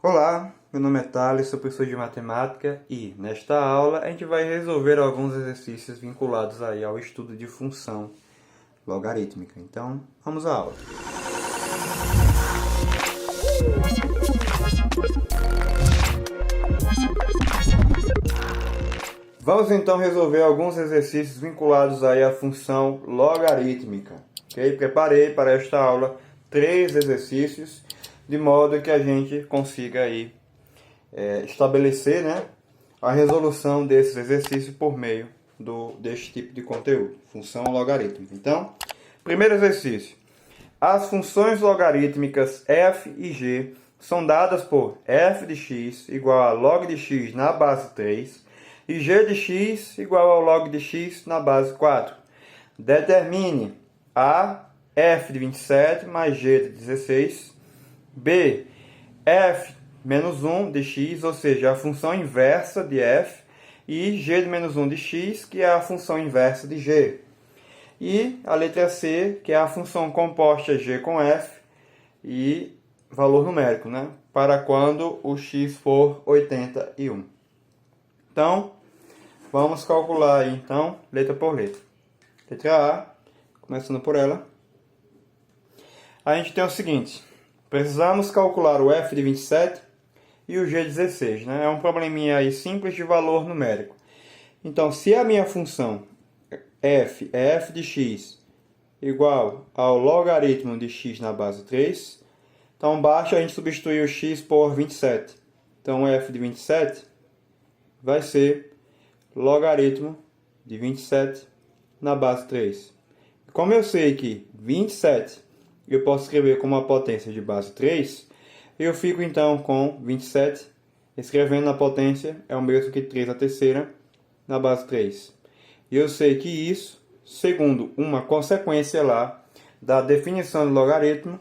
Olá, meu nome é Thales, sou professor de matemática e, nesta aula, a gente vai resolver alguns exercícios vinculados aí ao estudo de função logarítmica. Então, vamos à aula. Vamos então resolver alguns exercícios vinculados aí à função logarítmica. Ok? Preparei para esta aula 3 exercícios, de modo que a gente consiga aí estabelecer, a resolução desses exercícios por meio deste tipo de conteúdo, função logarítmica. Então, primeiro exercício. As funções logarítmicas f e g são dadas por f de x igual a log de x na base 3 e g de x igual ao log de x na base 4. Determine a f de 27 mais g de 16, b f menos 1 de x, ou seja, a função inversa de f, e g de menos 1 de x, que é a função inversa de g. E a letra C, que é a função composta g com f, e valor numérico, para quando o x for 81. Então, vamos calcular aí, então, letra por letra. Letra A, começando por ela. A gente tem o seguinte, precisamos calcular o f de 27 e o g de 16, É um probleminha aí simples de valor numérico. Então, se a minha função f é f de x igual ao logaritmo de x na base 3, então basta a gente substituir o x por 27. Então, f de 27 vai ser logaritmo de 27 na base 3. Como eu sei que 27 eu posso escrever como a potência de base 3, eu fico então com 27, escrevendo na potência é o mesmo que 3 à terceira na base 3. E eu sei que isso, segundo uma consequência lá da definição de logaritmo,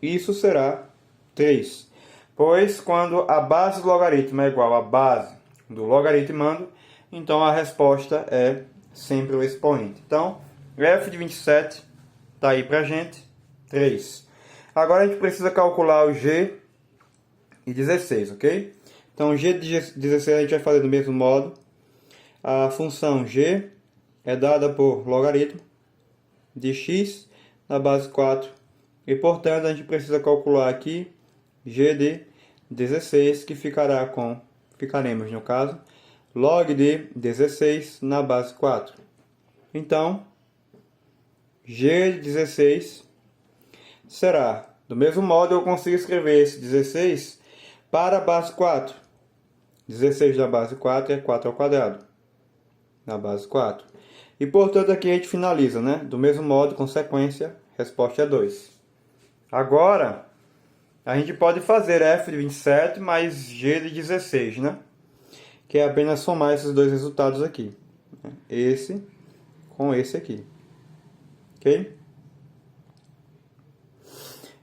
isso será 3. Pois quando a base do logaritmo é igual à base do logaritmando, então a resposta é sempre o expoente. Então, f de 27 está aí para a gente, 3. Agora a gente precisa calcular o g e 16, ok? Então, g de 16 a gente vai fazer do mesmo modo. A função g é dada por logaritmo de x na base 4. E, portanto, a gente precisa calcular aqui g de 16, que ficaremos, no caso, log de 16 na base 4. Então, g de 16 será, do mesmo modo, eu consigo escrever esse 16 para a base 4. 16 da base 4 é 4 ao quadrado. Na base 4. E, portanto, aqui a gente finaliza, Do mesmo modo, consequência, resposta é 2. Agora, a gente pode fazer f de 27 mais g de 16, Que é apenas somar esses dois resultados aqui. Esse com esse aqui. Ok?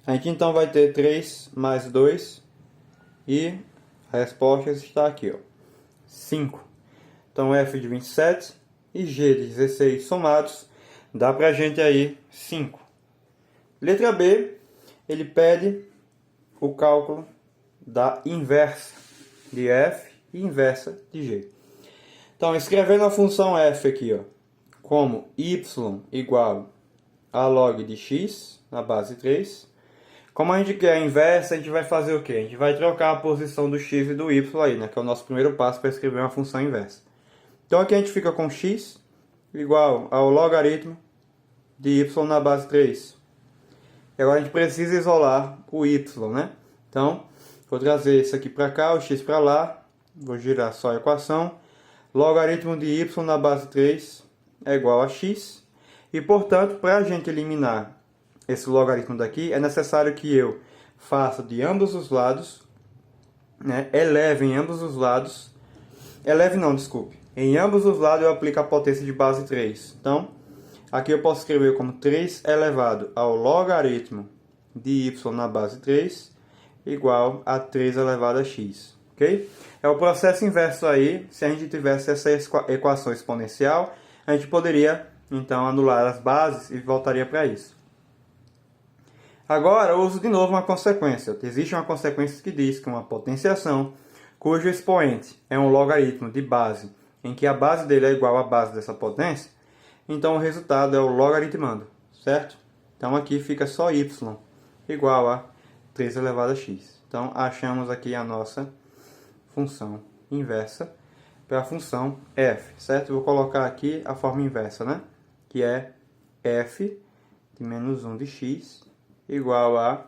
A gente então vai ter 3 mais 2 e a resposta está aqui, 5. Então, f de 27 e g de 16 somados, dá para a gente aí 5. Letra B, ele pede o cálculo da inversa de f e inversa de g. Então, escrevendo a função f aqui, como y igual a log de x na base 3. Como a gente quer a inversa, a gente vai fazer o quê? A gente vai trocar a posição do x e do y aí, que é o nosso primeiro passo para escrever uma função inversa. Então aqui a gente fica com x igual ao logaritmo de y na base 3. E agora a gente precisa isolar o y, Então, vou trazer isso aqui para cá, o x para lá, vou girar só a equação. Logaritmo de y na base 3 é igual a x. E, portanto, para a gente eliminar esse logaritmo daqui, é necessário que eu faça de ambos os lados, eleve em ambos os lados, em ambos os lados eu aplico a potência de base 3. Então, aqui eu posso escrever como 3 elevado ao logaritmo de y na base 3 igual a 3 elevado a x. Ok? É o processo inverso aí. Se a gente tivesse essa equação exponencial, a gente poderia, então, anular as bases e voltaria para isso. Agora, eu uso de novo uma consequência. Existe uma consequência que diz que uma potenciação cujo expoente é um logaritmo de base, em que a base dele é igual à base dessa potência, então o resultado é o logaritmando, certo? Então aqui fica só y igual a 3 elevado a x. Então achamos aqui a nossa função inversa para a função f, certo? Eu vou colocar aqui a forma inversa, né? Que é f de menos 1 de x igual a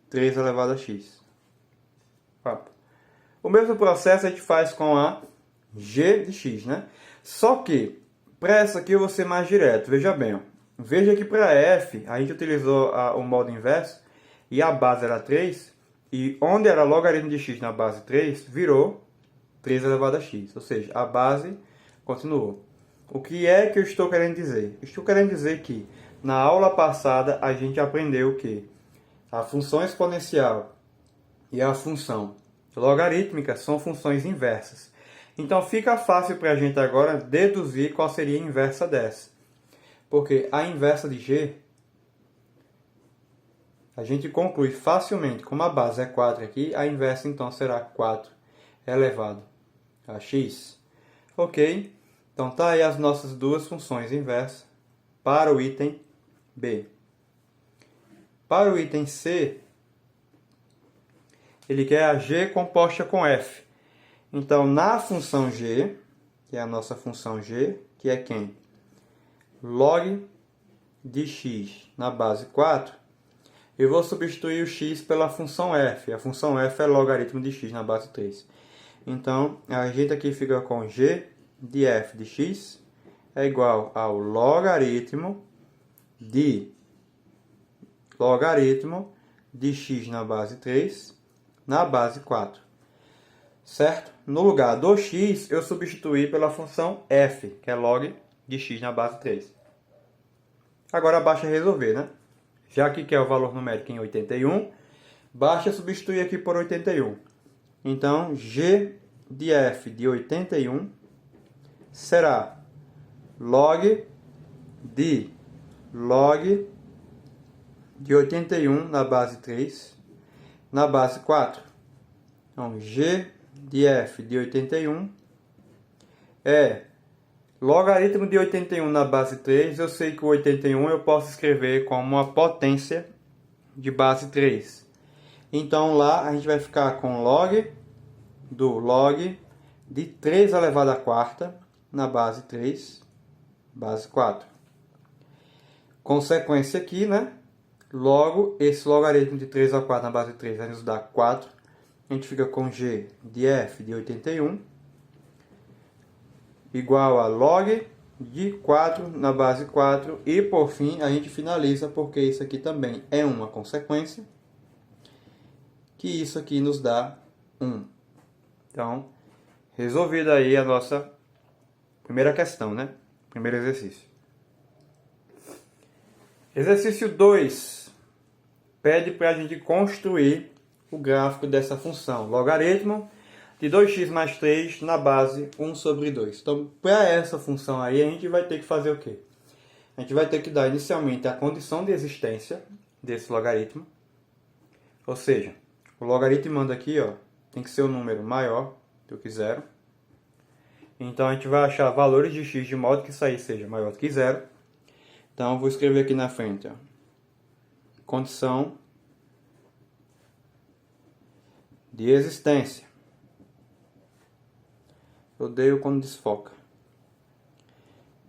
3 elevado a x. O mesmo processo a gente faz com a g de x, né? Só que, para essa aqui eu vou ser mais direto. Veja bem, ó. Veja que para f, a gente utilizou o modo inverso, e a base era 3, e onde era logaritmo de x na base 3, virou 3 elevado a x. Ou seja, a base continuou. O que é que eu estou querendo dizer? Estou querendo dizer que, na aula passada, a gente aprendeu que a função exponencial e a função logarítmica são funções inversas. Então fica fácil para a gente agora deduzir qual seria a inversa dessa. Porque a inversa de g, a gente conclui facilmente, como a base é 4 aqui, a inversa então será 4 elevado a x. Ok? Então tá aí as nossas duas funções inversas para o item B. Para o item C, ele quer a g composta com f. Então, na função g, que é a nossa função g, que é quem? Log de x na base 4, eu vou substituir o x pela função f. A função f é logaritmo de x na base 3. Então, a gente aqui fica com g de f de x é igual ao logaritmo de x na base 3 na base 4. Certo? No lugar do x, eu substituí pela função f, que é log de x na base 3. Agora basta resolver, né? Já que quer o valor numérico em 81, basta substituir aqui por 81. Então, g de f de 81 será log de 81 na base 3 na base 4. Então, g de f de 81 é logaritmo de 81 na base 3. Eu sei que o 81 eu posso escrever como uma potência de base 3. Então, lá a gente vai ficar com log de 3 elevado à quarta na base 3, base 4. Consequência aqui, né? Logo, esse logaritmo de 3 ao 4 na base 3 vai nos dar 4. A gente fica com g de f de 81 igual a log de 4 na base 4. E, por fim, a gente finaliza, porque isso aqui também é uma consequência, que isso aqui nos dá 1. Então, resolvida aí a nossa primeira questão, né? Primeiro exercício. Exercício 2 pede para a gente construir o gráfico dessa função, logaritmo de 2x mais 3 na base 1 sobre 2. Então, para essa função aí, a gente vai ter que fazer o quê? A gente vai ter que dar inicialmente a condição de existência desse logaritmo. Ou seja, o logaritmando aqui, ó, tem que ser um número maior do que 0. Então, a gente vai achar valores de x de modo que isso aí seja maior do que 0. Então, eu vou escrever aqui na frente, ó, condição de existência. Eu odeio quando desfoca.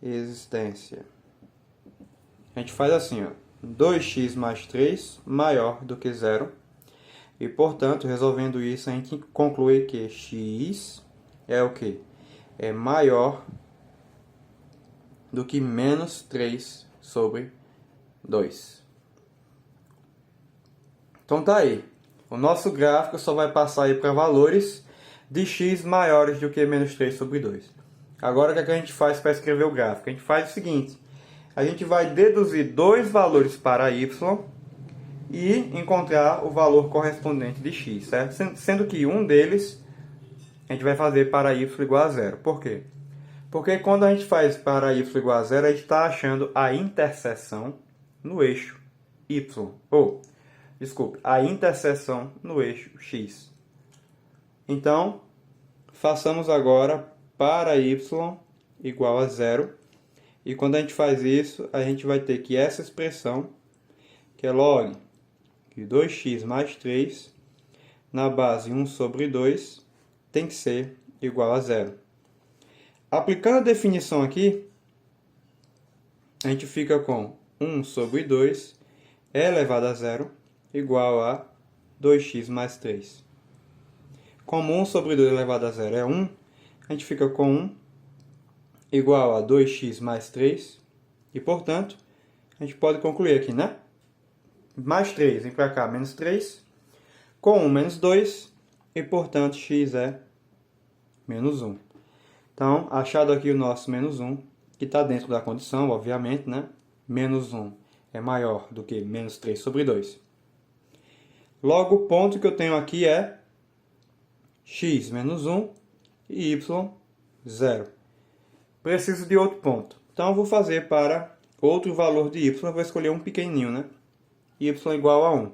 Existência. A gente faz assim, ó, 2x mais 3 maior do que 0. E, portanto, resolvendo isso, a gente conclui que x é o quê? É maior do que menos 3 sobre 2. Então tá aí. O nosso gráfico só vai passar aí para valores de x maiores do que menos 3 sobre 2. Agora, o que é que a gente faz para escrever o gráfico? A gente faz o seguinte. A gente vai deduzir dois valores para y e encontrar o valor correspondente de x, certo? Sendo que um deles a gente vai fazer para y igual a 0. Por quê? Porque quando a gente faz para y igual a 0, a gente está achando a interseção no eixo. y. Desculpe, a interseção no eixo x. Então, façamos agora para y igual a 0. E quando a gente faz isso, a gente vai ter que essa expressão, que é log de 2x mais 3, na base 1 sobre 2, tem que ser igual a 0. Aplicando a definição aqui, a gente fica com 1 sobre 2 elevado a 0 igual a 2x mais 3. Como 1 sobre 2 elevado a 0 é 1, a gente fica com 1 igual a 2x mais 3. E, portanto, a gente pode concluir aqui, né? Mais 3, vem para cá, menos 3. Com 1, menos 2. E, portanto, x é menos 1. Então, achado aqui o nosso menos 1, que está dentro da condição, obviamente, né? Menos 1 é maior do que menos 3 sobre 2. Logo, o ponto que eu tenho aqui é x menos 1 e y 0. Preciso de outro ponto. Então, eu vou fazer para outro valor de y. Eu vou escolher um pequenininho, né? Y igual a 1.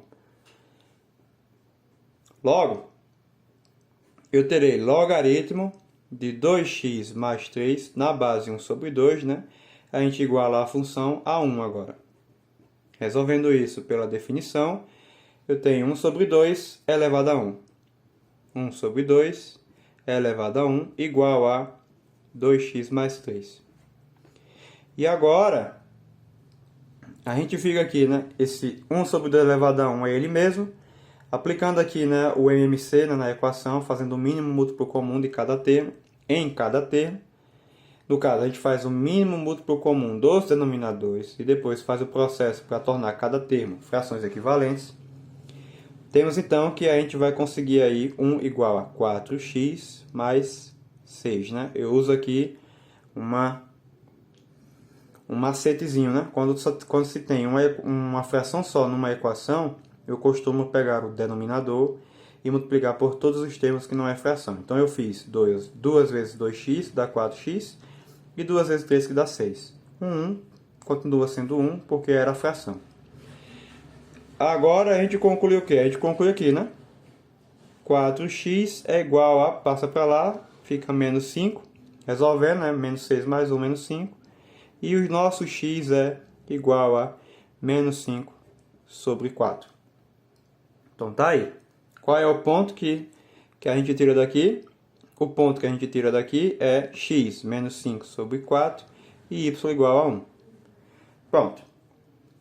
Logo, eu terei logaritmo de 2x mais 3 na base 1 sobre 2, né? A gente iguala a função a 1 agora. Resolvendo isso pela definição, eu tenho 1 sobre 2 elevado a 1. 1 sobre 2 elevado a 1 igual a 2x mais 3. E agora, a gente fica aqui, né? Esse 1 sobre 2 elevado a 1 é ele mesmo. Aplicando aqui, né, o MMC, né, na equação, fazendo o mínimo múltiplo comum de cada termo em cada termo. No caso, a gente faz o mínimo múltiplo comum dos denominadores e depois faz o processo para tornar cada termo frações equivalentes. Temos então que a gente vai conseguir aí 1 igual a 4x mais 6, né? Eu uso aqui um macetezinho, né? Quando se tem uma fração só numa equação, eu costumo pegar o denominador e multiplicar por todos os termos que não é fração. Então, eu fiz 2 vezes 2x, dá 4x, e 2 vezes 3, que dá 6. 1 continua sendo 1, porque era fração. Agora, a gente conclui o quê? A gente conclui aqui, né? 4x é igual a, passa para lá, fica menos 5, resolvendo, né? Menos 6 mais 1, menos 5. E o nosso x é igual a menos 5 sobre 4. Então, tá aí. Qual é o ponto que a gente tira daqui? O ponto que a gente tira daqui é x menos 5 sobre 4 e y igual a 1. Pronto.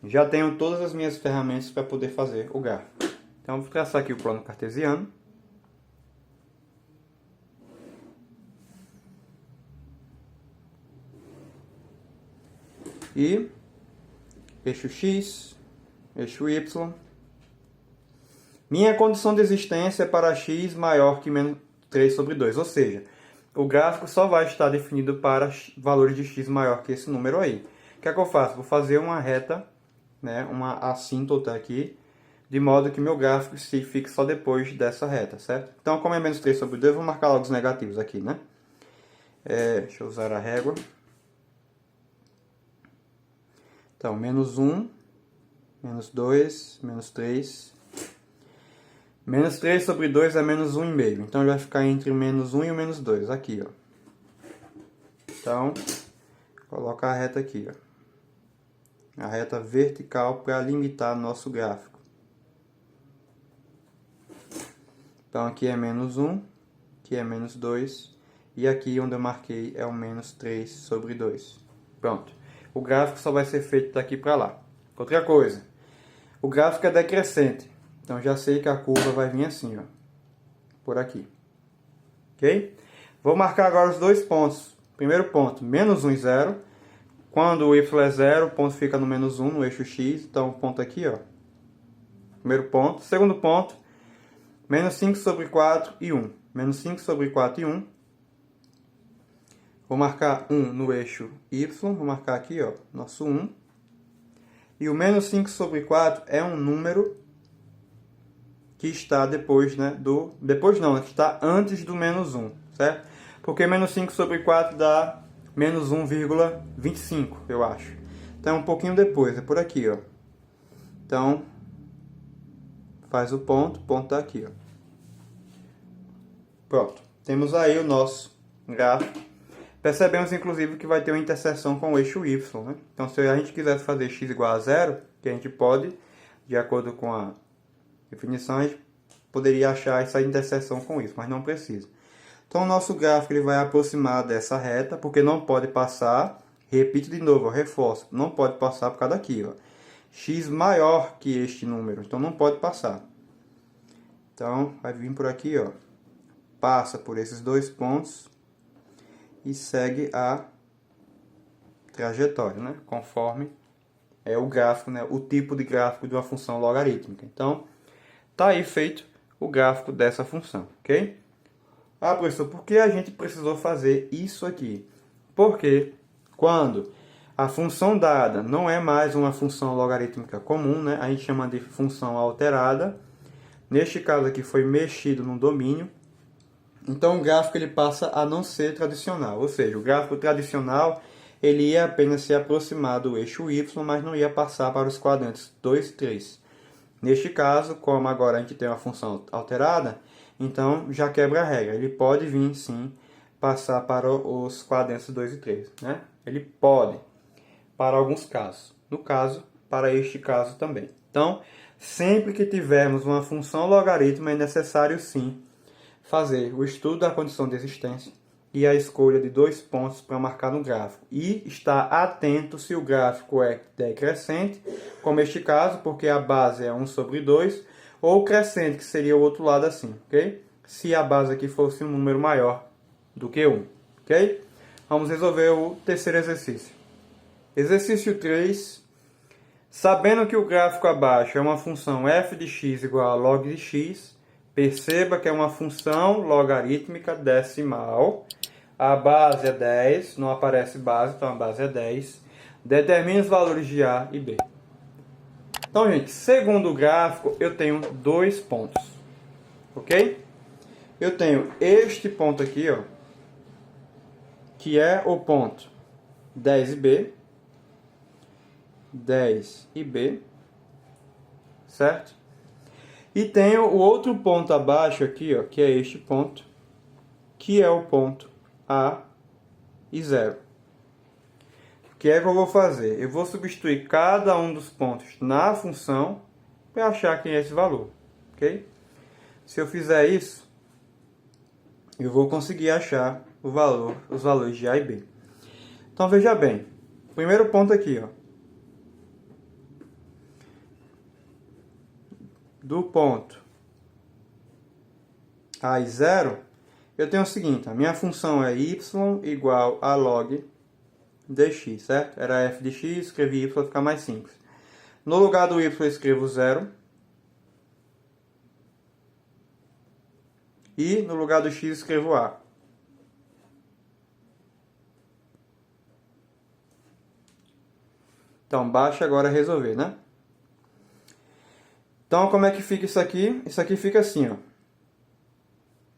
Já tenho todas as minhas ferramentas para poder fazer o gráfico. Então, vou traçar aqui o plano cartesiano. E eixo x, eixo y. Minha condição de existência é para x maior que menos 3 sobre 2. Ou seja, o gráfico só vai estar definido para valores de x maior que esse número aí. O que é que eu faço? Vou fazer uma reta, né, uma assíntota aqui, de modo que meu gráfico se fique só depois dessa reta, certo? Então, como é menos 3 sobre 2, eu vou marcar logo os negativos aqui, né? Deixa eu usar a régua. Então, menos 1, menos 2, menos 3. Menos 3 sobre 2 é menos 1,5. Então, vai ficar entre o menos 1 e o menos 2. Aqui, ó. Então, coloca a reta aqui, ó. A reta vertical para limitar nosso gráfico. Então, aqui é menos 1, aqui é menos 2. E aqui, onde eu marquei, é o menos 3 sobre 2. Pronto. O gráfico só vai ser feito daqui para lá. Outra coisa. O gráfico é decrescente. Então, já sei que a curva vai vir assim, ó. Por aqui. Ok? Vou marcar agora os dois pontos. Primeiro ponto, menos 1 e 0. Quando o y é 0, o ponto fica no menos 1, no eixo x. Então, o ponto aqui, ó. Primeiro ponto. Segundo ponto, menos 5 sobre 4 e 1. Menos 5 sobre 4 e 1. Vou marcar 1 no eixo y. Vou marcar aqui, ó, nosso 1. E o menos 5 sobre 4 é um número que está depois, né, depois não, que está antes do menos 1, certo? Porque menos 5 sobre 4 dá menos 1,25, eu acho. Então, é um pouquinho depois, é por aqui, ó. Então, faz o ponto tá aqui, ó. Pronto, temos aí o nosso gráfico. Percebemos, inclusive, que vai ter uma interseção com o eixo Y, né? Então, se a gente quisesse fazer x igual a zero, que a gente pode, de acordo com a definição, a gente poderia achar essa interseção com isso, mas não precisa. Então, o nosso gráfico ele vai aproximar dessa reta, porque não pode passar, repito de novo, eu reforço, não pode passar por causa daqui, ó. X maior que este número, então não pode passar. Então, vai vir por aqui, ó. Passa por esses dois pontos e segue a trajetória, né? Conforme é o gráfico, né? O tipo de gráfico de uma função logarítmica. Então, tá aí feito o gráfico dessa função, ok? Ah, professor, por que a gente precisou fazer isso aqui? Porque quando a função dada não é mais uma função logarítmica comum, né? A gente chama de função alterada. Neste caso aqui foi mexido no domínio. Então o gráfico ele passa a não ser tradicional. Ou seja, o gráfico tradicional ele ia apenas se aproximar do eixo Y, mas não ia passar para os quadrantes 2 e 3. Neste caso, como agora a gente tem uma função alterada, então já quebra a regra. Ele pode vir, sim, passar para os quadrantes 2 e 3. Né? Ele pode, para alguns casos. No caso, para este caso também. Então, sempre que tivermos uma função logarítmica, é necessário, sim, fazer o estudo da condição de existência e a escolha de dois pontos para marcar no gráfico. E estar atento se o gráfico é decrescente, como este caso, porque a base é 1 sobre 2, ou crescente, que seria o outro lado assim, ok? Se a base aqui fosse um número maior do que 1, ok? Vamos resolver o terceiro exercício. Exercício 3. Sabendo que o gráfico abaixo é uma função f de x igual a log de x, perceba que é uma função logarítmica decimal. A base é 10, não aparece base, então a base é 10. Determine os valores de A e B. Então, gente, segundo o gráfico, eu tenho dois pontos. Ok? Eu tenho este ponto aqui, ó, que é o ponto 10 e B. 10 e B. Certo? E tenho o outro ponto abaixo aqui, ó, que é este ponto, que é o ponto A e 0. O que é que eu vou fazer? Eu vou substituir cada um dos pontos na função para achar quem é esse valor, ok? Se eu fizer isso, eu vou conseguir achar os valores de A e B. Então veja bem, primeiro ponto aqui, ó, do ponto A e 0, eu tenho o seguinte, a minha função é y igual a log dx, certo? Era f de x, escrevi y para ficar mais simples. No lugar do y eu escrevo 0. E no lugar do x eu escrevo a. Então baixa agora resolver, né? Então como é que fica isso aqui? Isso aqui fica assim, ó.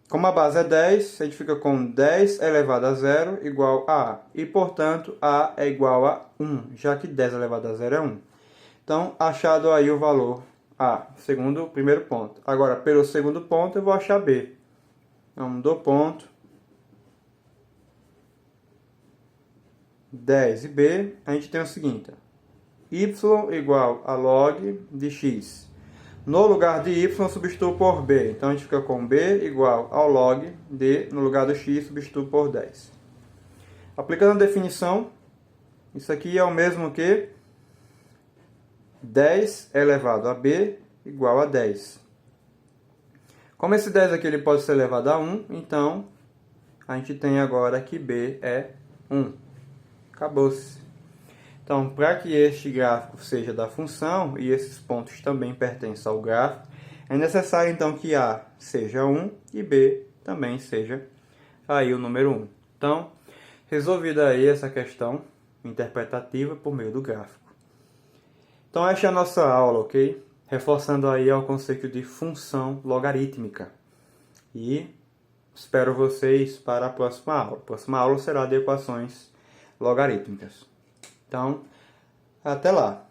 Como a base é 10, a gente fica com 10 elevado a 0 igual a A. E, portanto, A é igual a 1, já que 10 elevado a 0 é 1. Então, achado aí o valor A, segundo o primeiro ponto. Agora, pelo segundo ponto, eu vou achar B. Então, do ponto 10 e B, a gente tem o seguinte. Y igual a log de x. No lugar de y, substituo por b. Então, a gente fica com b igual ao log de, no lugar do x, substituo por 10. Aplicando a definição, isso aqui é o mesmo que 10 elevado a b igual a 10. Como esse 10 aqui ele pode ser elevado a 1, então, a gente tem agora que b é 1. Acabou-se. Então, para que este gráfico seja da função, e esses pontos também pertencem ao gráfico, é necessário, então, que A seja 1 e B também seja aí o número 1. Então, resolvida aí essa questão interpretativa por meio do gráfico. Então, esta é a nossa aula, ok? Reforçando aí o conceito de função logarítmica. E espero vocês para a próxima aula. A próxima aula será de equações logarítmicas. Então, até lá!